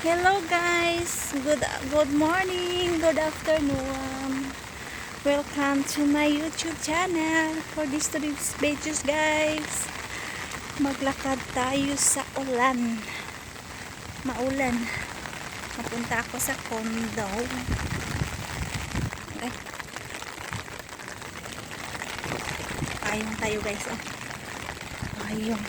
Hello guys, good morning, good afternoon. Welcome to my YouTube channel for this today's videos guys. Maglakad tayo sa ulan. Maulan. Mapunta ako sa condo. Okay. Ayun tayo guys. Oh. Ayun.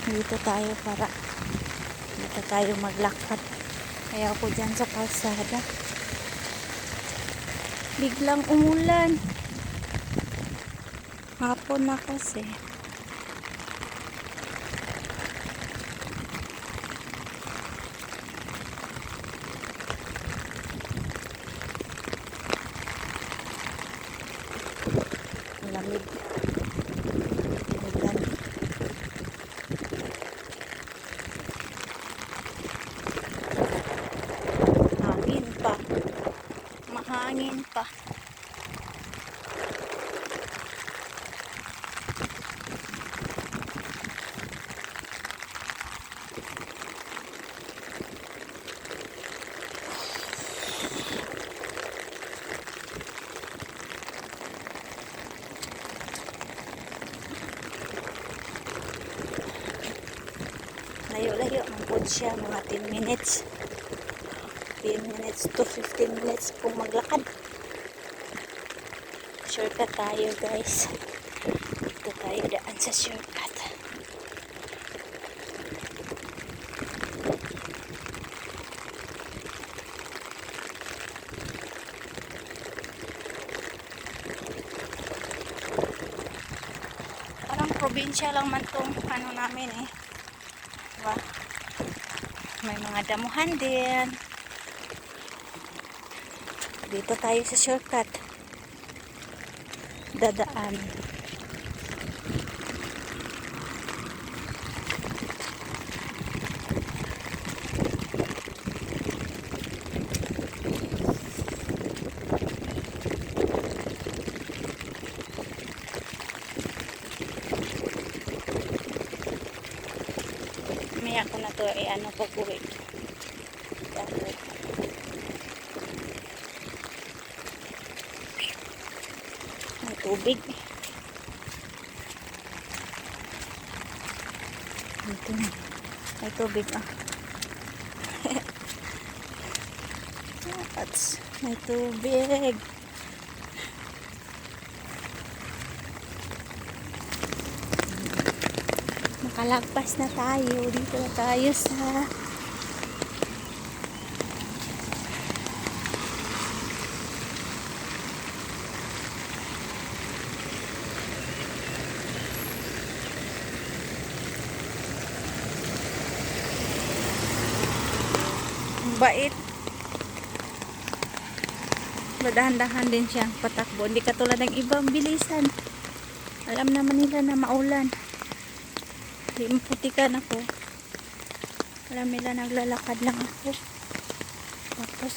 Dito tayo maglakad. Kaya ako dyan sa kalsada. Biglang umulan. Hapon na kasi. Lamig. Mahangin pa. Layo-layo ang po siya, mga 10 minutes. 10 minutes to 15 minutes kung maglakad. Shortcut tayo guys. Dito tayo daan sa shortcut. Parang probinsya lang man tong ano namin eh. Diba? May mga damuhan din. Dito tayo sa shortcut. Dadaan. May ako na to eh ano pag-uwi. May tubig. Ito na. May tubig ah. May tubig. Makalagpas na tayo. Dito na tayo sa bait. Dahan-dahan din siya patakbo. Hindi katulad ng ibang bilisan. Alam naman nila na maulan. Hindi maputikan ako. Alam nila naglalakad lang ako. Tapos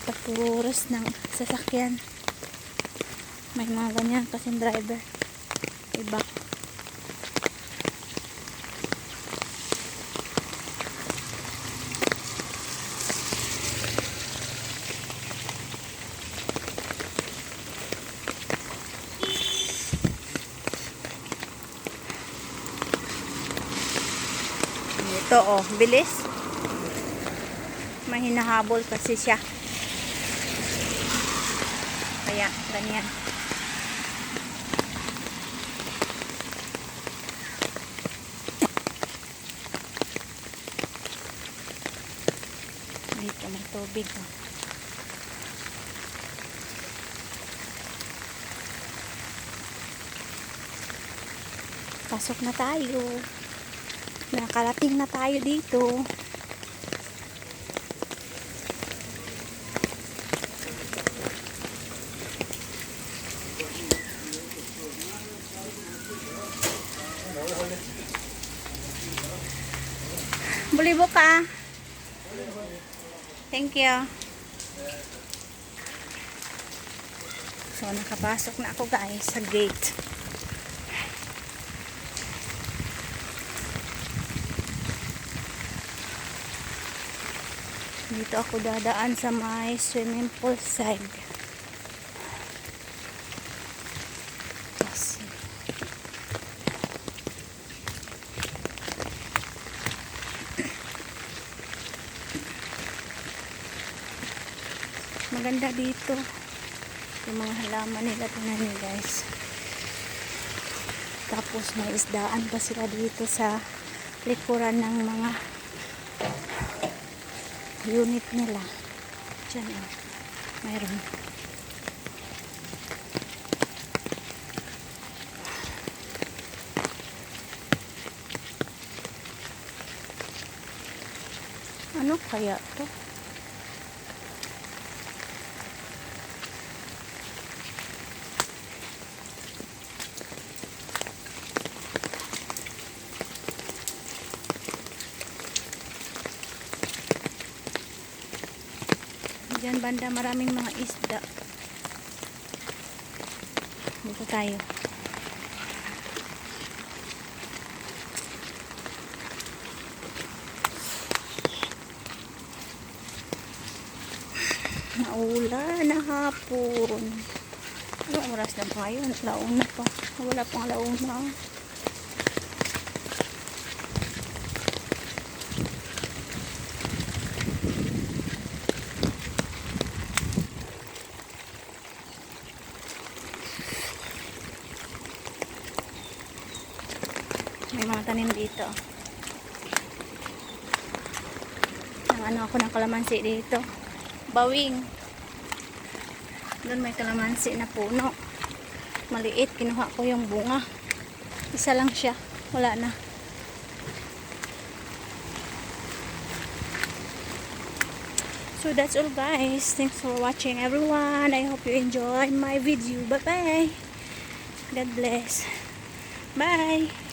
paturos ng sasakyan. May mga ganyan kasing driver. Iba. Ito oh, bilis. Mahinahabol kasi siya. Kaya, ganyan. Dito may tubig oh. Pasok na tayo. Nakarating na tayo dito. Bulibo ka. Thank you. So, nakapasok na ako guys sa gate. Dito ako dadaan sa may swimming pool side. Kasi maganda dito yung mga halaman nila. Tingnan niyo guys. Tapos may isdaan pa sila dito sa likuran ng mga unit nila. Diyan mayroon. Ano kaya to? Diyan banda maraming mga isda. Dito tayo. Maulan na hapon. Anong oras na pa yun? Launa pa. Wala pang launa. May mga tanim dito. Ang ako ng kalamansi dito. Bawing. Doon may kalamansi na puno. Maliit. Kinuha ko yung bunga. Isa lang siya. Wala na. So that's all guys. Thanks for watching everyone. I hope you enjoyed my video. Bye bye. God bless. Bye.